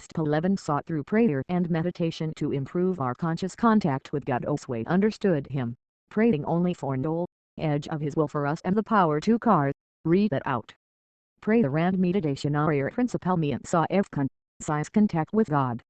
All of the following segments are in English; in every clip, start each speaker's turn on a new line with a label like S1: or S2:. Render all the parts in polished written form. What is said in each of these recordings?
S1: Gospel 11 sought through prayer and meditation to improve our conscious contact with God. Osway understood him, praying only for no edge of his will for us and the power to carve. Read that out. Prayer and meditation are your principal means of concise contact with God.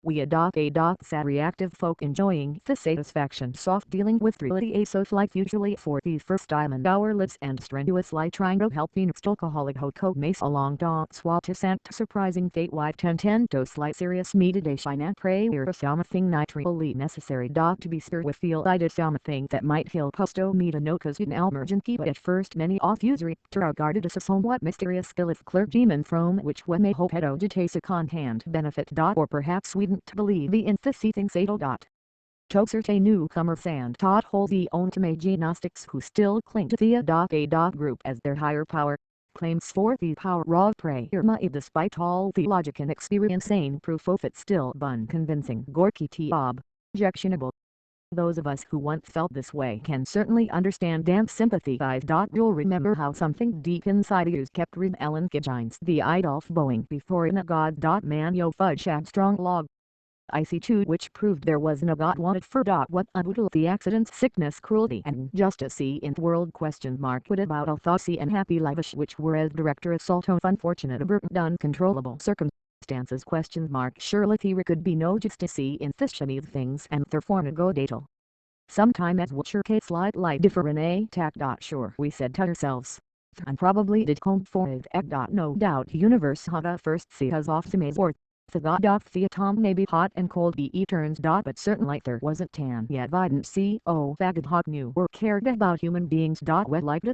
S1: We adopt a sad reactive folk enjoying the satisfaction soft dealing with reality a soft life usually for the first time in our lives and strenuously trying to help the next alcoholic hoko mace along don't swat and surprising fate wide 10 to slight serious meditation and prayer something nitrally necessary to be stirred with feel I did something that might heal posto meta nokas in emergency but at first many off usury to regarded as a somewhat mysterious skill of clergyman from which one may hope had a conhand benefit or perhaps we to believe the infancy things fatal. To certain newcomers and taught wholly own to gnostics who still cling to the group as their higher power, claims for the power of prayer might despite all theologic and experience ain't proof of it still unconvincing Gorky objectionable. Those of us who once felt this way can certainly understand and sympathize. You'll remember how something deep inside you kept rebelling against the Adolf Boeing before in a God. Man yo fudge had strong log. I see too which proved there was no God wanted for what unboodle the accidents sickness cruelty and injustice in the world ? What about all thoughty and happy lives which were as director assault of unfortunate burdened uncontrollable circumstances ? Surely there could be no justice in these things and therefore no datal. Sometime as which your case slightly different tact. Sure we said to ourselves. And probably did come for it. No doubt universe hada first see has off the maze worth. The God of the atom may be hot and cold be turns. But certainly there wasn't tan yet didn't see faggot hot knew or cared about human beings. Wet like the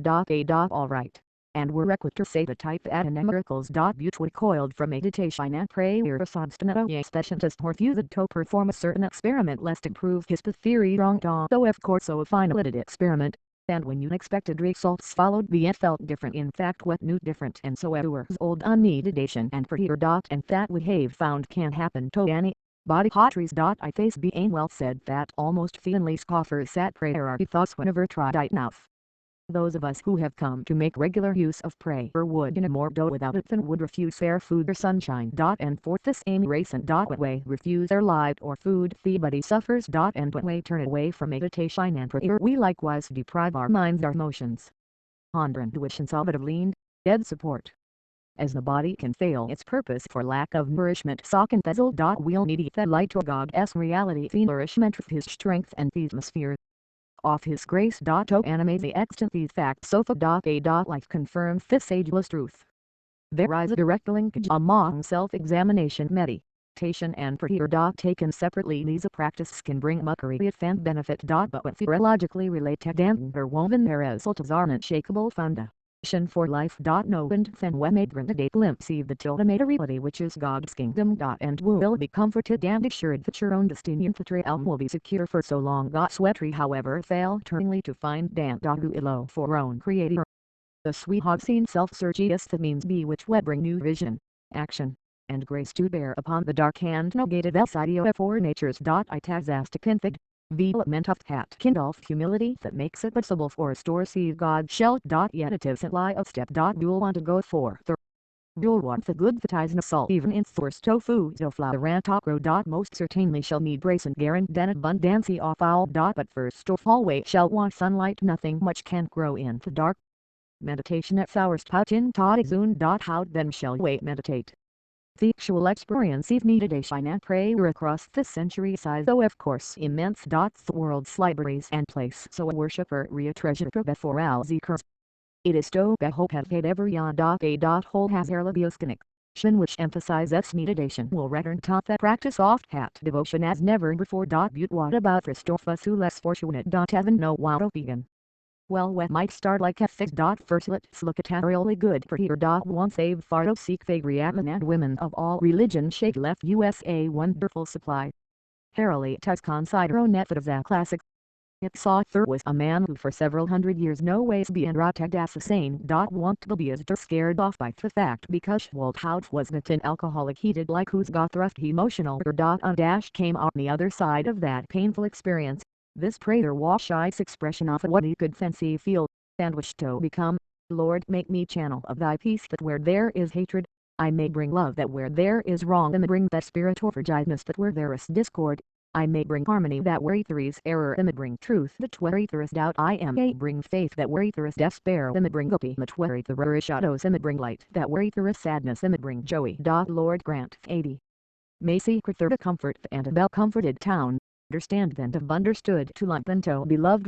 S1: alright. And were requisite to say the type at miracles. Beauty coiled from meditation and prayer obstinate a specialist refused to perform a certain experiment lest it prove his theory wrong. Though of course so final it experiment. And when unexpected results followed the it felt different in fact what new different and so was old on meditation and prayer. And that we have found can happen to any body hotries. I face being well said that almost feelingly scoffers at prayer are thoughts whenever tried enough. Those of us who have come to make regular use of prayer would in a more do without it than would refuse fair food or sunshine. And for the same reason what way refuse their light or food the body suffers. And what way turn away from meditation and prayer we likewise deprive our minds our motions. Pondering which of leaned, dead support. As the body can fail its purpose for lack of nourishment sock and bezel. We'll need the light or God's reality the nourishment of his strength and the atmosphere of his grace. To animate the extant these facts sofa. Life confirms this ageless truth. There is a direct linkage among self-examination, meditation and prayer. Taken separately these practices can bring mockery and benefit. But when theologically related and interwoven there results are an unshakable foundation for life. No and then when made a glimpse of the ultimate reality which is God's kingdom. And will be comforted and assured that your own destiny and realm will be secure for so long. Sweatery however fail turningly to find illo for own creator. The sweet hog seen self-searchiest the means be which would bring new vision, action, and grace to bear upon the dark and negative side of four natures. Itazastic infid. Velopment of cat kindle humility that makes it possible for a store see God shell. Yet it isn't lie of step. You'll want to go for the you'll want the good that is in salt even in force tofu so flour and taco. Most certainly shall need brace and guarantee abundancy of all. But first of all we shall want sunlight. Nothing much can grow in the dark. Meditation at sourest in Todizun. How then shall we meditate? The actual experience of meditation and prayer across the centuries is though of course immense. The world's libraries and place so a worshipper treasure before all zikrs. It is to be hope have had every whole has erlabios connection which emphasizes meditation will return to that practice oft hat devotion as never before. What about Christophus who less fortunate. Heaven no wow to begin. Well we might start like ethics. First let's look at really good prayer. Once saved fardo seek fagri men and women of all religions shake left us a wonderful supply. Harily tes considero method of that classic. It saw there was a man who for several hundred years no ways been rotted as a sane. Want to be as scared off by the fact because Waldhaus was not an alcoholic heated like who's got thrust emotional. Came on the other side of that painful experience. This prayer was I's expression of what he could fancy feel, and wished to become. Lord make me channel of thy peace that where there is hatred, I may bring love that where there is wrong, and bring that spirit or forgiveness that where there is discord. I may bring harmony that where there is error, and bring truth that where there is doubt. I am a bring faith that where there is despair, and bring ultimate where there is shadows, and bring light that where there is sadness, and bring joy. Lord grant 80. May secret the comfort and a well-comforted town. Understand then to understood, to love than to be loved.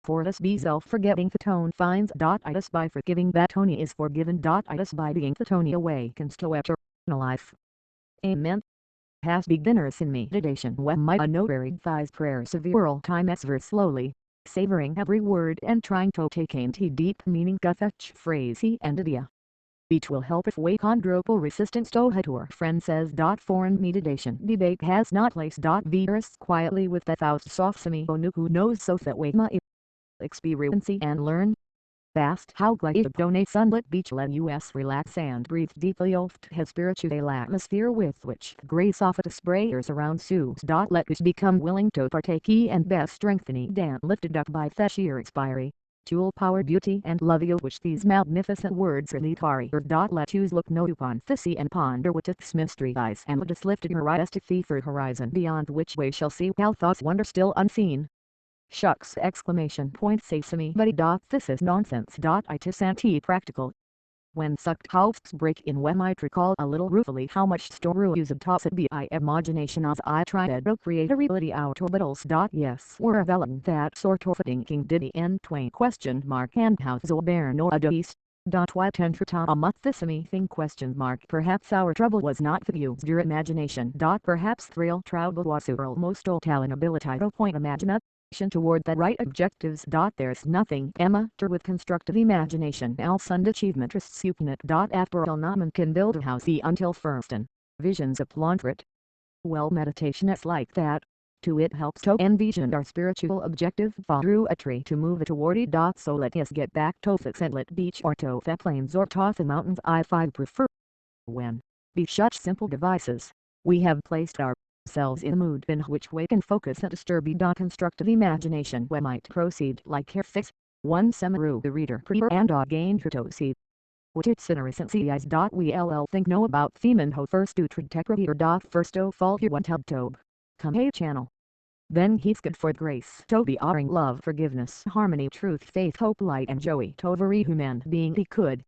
S1: For us be self-forgetting, the tone finds. Itis by forgiving that Tony is forgiven. Itis by being the Tony awakens to eternal life. Amen. Past beginners in meditation when my unnoted thighs prayer severe time verse slowly, savoring every word and trying to take into deep meaning of each phrase and idea. Each will help if wake quadruple resistance to Hator. Friend says. Foreign meditation debate has not place. Virus quietly with that thousand soft semi onu who knows so that wake my experience and learn. Fast how glide donate sunlit beach let us relax and breathe deeply. Oft has spiritual atmosphere with which grace off at sprayers around sues. Let us become willing to partake and best strengthening and lifted up by the sheer expiry. Jewel power beauty and love you which these magnificent words really carry. Let us look no upon the sea and ponder what its mystery lies, and let us lift your eyes to the third horizon beyond which way shall see how thoughts wonder still unseen. Shucks! Exclamation point say somebody. This is nonsense. Itis anti-practical. When sucked house break in when might recall a little ruefully how much store use of toss it be I imagination as I tried to create a reality out of orbitals. Yes, we're developing that sort of thinking diddy and twain question mark and how so bear no advice. Why tend for Tom a month this thing question mark. Perhaps our trouble was not to use your imagination. Perhaps thrill trouble was your most old talent ability to point imagination toward the right objectives. There's nothing amateur with constructive imagination else and achievement rests you can. After all, no man can build a house until first and visions applaud for it. Well, meditation is like that. To it helps to envision our spiritual objective fall through a tree to move it toward it. So let us get back to the sunlit beach or to the plains or to the mountains. I prefer when be such simple devices. We have placed ourselves in a mood in which we can focus and disturb constructive imagination. We might proceed like here 6. 1 Semaru the reader prefer and gain her to see. What its innocent eyes. We think no about theme and ho first do trig here. First o fall you want to come hey channel. Then he's good for grace to be offering love, forgiveness, harmony, truth, faith, hope, light and joy to every human being he could.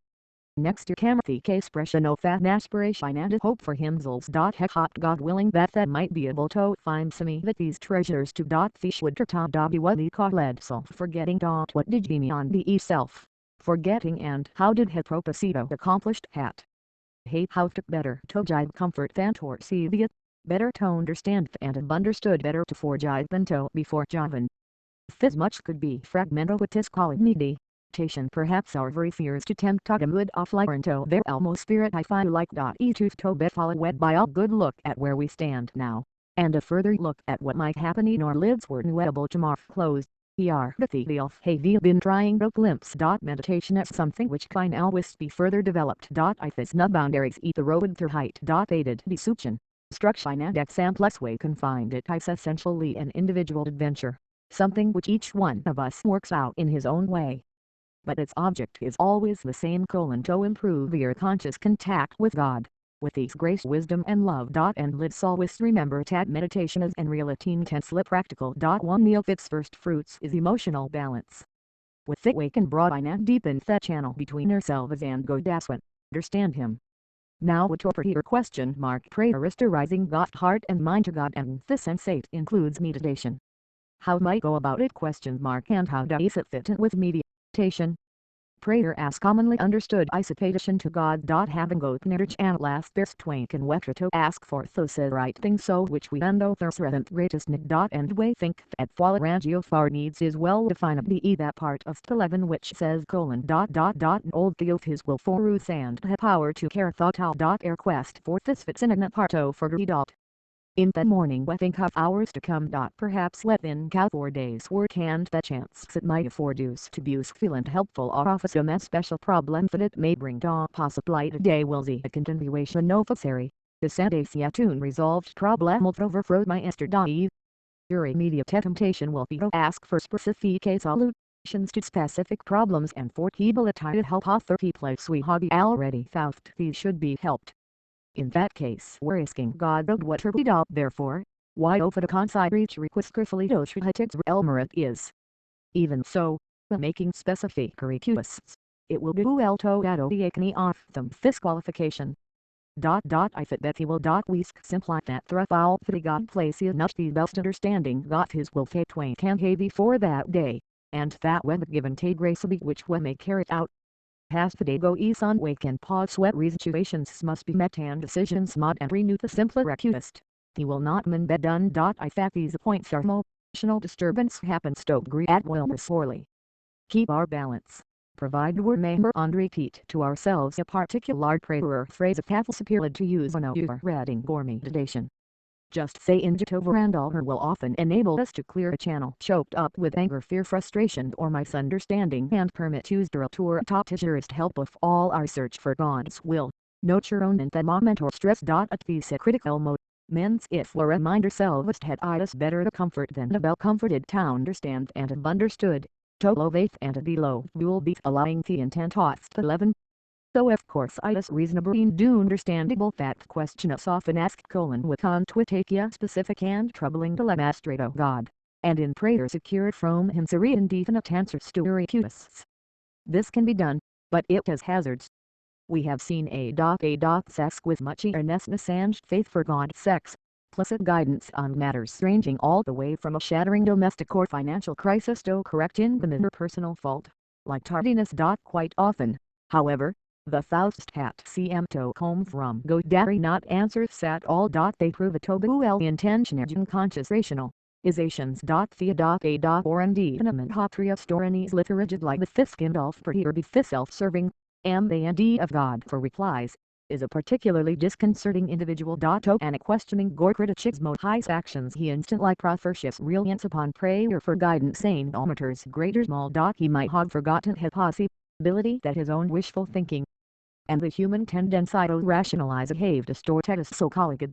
S1: Next to Kamthi expression of that aspiration and hope for himself. Heck hot God willing that might be able to find some that these treasures to. Fish would be what he called self forgetting. What did he mean on the self forgetting and how did he proposito accomplished hat? Hey how to better to jive comfort than to see the better to understand and have understood better to forgive than to before jiven. This much could be fragmental what is called meditation. Perhaps our very fears to tempt to good off like into their elmo spirit I find like. To be followed by a good look at where we stand now, and a further look at what might happen in our lives were able tomorrow close. The have been trying to glimpse. Meditation as something which can always be further developed. I this no boundaries eat the road through height. Aided the suction. Struction and exampless way confined it is essentially an individual adventure, something which each one of us works out in his own way. But its object is always the same: to improve your conscious contact with God, with His grace, wisdom and love. And let's always remember that meditation is in reality intensely practical. One of its first fruits is emotional balance. With it we can broaden and deepen the channel between ourselves and God as we understand Him. Now to your question mark prioritizing God's heart and mind to God, and this sensate includes meditation. How might go about it question mark and how does it fit in with meditation? Prayer as commonly understood is a petition to God. Having got knowledge and last best twain can wetra to ask for those right things so which we and others reverent greatest need. And we think that fall range of our needs is well defined be that part of 11 which says: old Theof his will for Ruth and have power to care thought how. Air quest for this fits in a part of for in the morning we think of hours to come. Perhaps let in count 4 days work and the chance it might afford use to be useful and helpful of some special problem that it may bring. Possibly today will see a continuation necessary. The Sunday tune resolved problem will overthrow my yesterday. Your immediate temptation will be to ask for specific salute. solutions to specific problems and for ability to help authority place we hobby already thought these should be helped. In that case we're asking God of what we do therefore, why over the consider each request carefully to Elmerit is. Even so, when making specific requests, it will do well to add the off them disqualification. I fit that he will we simply that through the God place is not the best understanding that his will fate twain can have before that day, and that when given te grace be which we may carry it out. Has the day go ease on wake and pause sweat situations must be met and decisions mod and renew the simpler request. He will not mean be done. I fact these points are emotional disturbance happens to agree at will sorely. Keep our balance. Provide we remember on repeat to ourselves a particular prayer or phrase of pathos appeared to use on our reading or meditation. Just say in over and over will often enable us to clear a channel choked up with anger, fear, frustration or misunderstanding and permit user to our top teacherist help of all our search for God's will. Note your own in the moment or stress. At these critical moments if we remind ourselves had us better the comfort than the well comforted to understand and have understood. To low faith and below will be allowing the intent thoughts to 11. So of course it is reasonably understandable that question is often asked with a specific and troubling dilemma straight of God, and in prayer secured from him indefinite answers to requests. This can be done, but it has hazards. We have seen sex with much earnestness and faith for God's sex. Implicit guidance on matters ranging all the way from a shattering domestic or financial crisis to correcting an interpersonal fault, like tardiness. Quite often, however, the thousand hat cm to come from GoDaddy not answers at all. They prove a tobu intention and unconscious rational isations. Thea or indeed an hotria stories literated like the fisk and all pretty or be self-serving, and the and of God for replies is a particularly disconcerting individual. And a questioning gore critics high actions he instantly profers reliance upon prayer for guidance sane ometers greater small. He might have forgotten his possibility that his own wishful thinking and the human tendency to rationalize have distorted his so called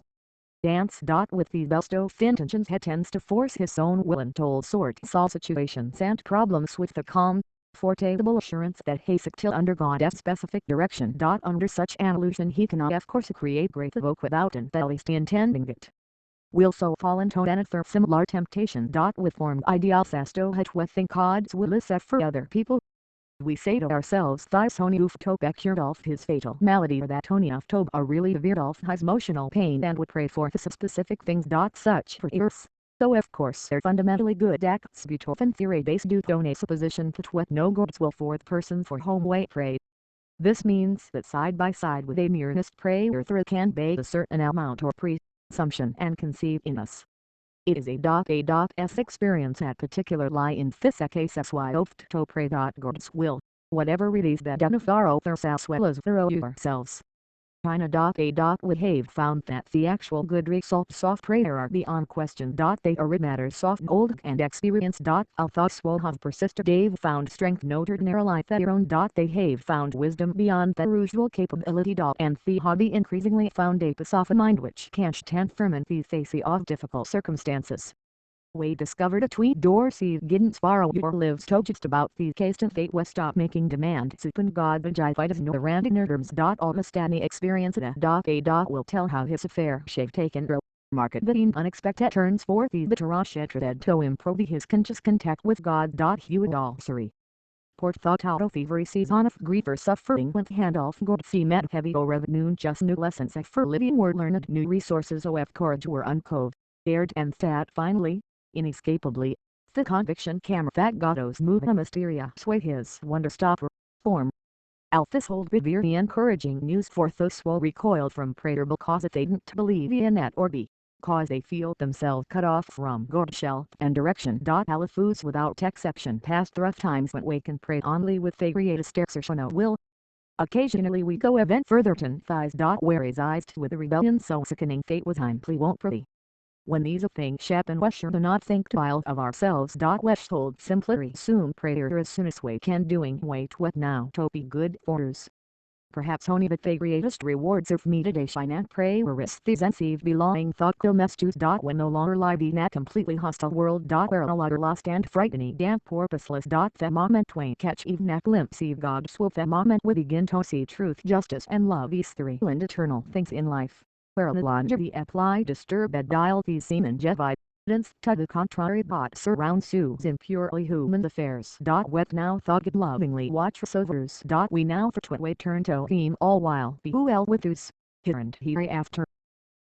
S1: dance. With the best of intentions he tends to force his own will into all sorts of situations and problems with the calm fortable assurance that he still under God's specific direction. Under such an illusion he cannot of course create great evoke without in the least intending it. Will so fall into another similar temptation. With formed ideals as to what think God's will is set for other people. We say to ourselves Tony Uftoba cured off his fatal malady or that Tony Uftoba really veered off his emotional pain and would pray for specific things. Such prayers, so of course they're fundamentally good acts Beethoven theory based on a supposition that what no God's will for the person for whom we pray. This means that side by side with a mere earnest prayer there can be a certain amount or presumption and conceive in us. It is a experience at particularly in this case why oft to pray God's will, whatever relief that identify others as well as through yourselves. China. We have found that the actual good results of prayer are beyond question. They are matters of old and experience. Our thoughts will have persisted. They've found strength no ordinarily their own. They have found wisdom beyond their usual capability. And the hobby increasingly found a peace of mind which can stand firm in the face of difficult circumstances. We discovered a tweet Dorsey didn't borrow your lives to just about the case and fate was stop making demands upon God Vajivitas no random nerds. Almost any experience will tell how his affair shave taken market between unexpected turns for the Vitarash to improve his conscious contact with God. Hugh Dalsery. Port thought out of every season of grief or suffering went hand off God see met heavy o revenue just new lessons for living were learned new resources of courage were uncoved, aired and that finally, inescapably, the conviction camera that God's move a mysterious way his wonder stop form. Alphys hold very encouraging news for those who recoiled from prayer because they didn't believe in it or because they feel themselves cut off from God's help and direction. Alphys without exception passed rough times when we can pray only with a greatest exertion will. Occasionally we go event further than thighs. Where is eyes with a rebellion so sickening fate was simply won't pretty. When these things happen we sure do not think twice of ourselves. We hold simply resume prayer as soon as we can doing wait what now to be good for us. perhaps only but the greatest rewards of me today shine and pray whereas these and belonging thought mestus. When no longer live in a completely hostile world. Where a lot are lost and frightening and purposeless. The moment when catch even a glimpse of God swoop the moment we begin to see truth, justice and love is three and eternal things in life. Where the longevity apply disturbed dial the scene and evidence to the contrary but surrounds Sue's in purely human affairs. With now thought lovingly watch overs. We now for twitway turn to him all while be well with us here and hereafter.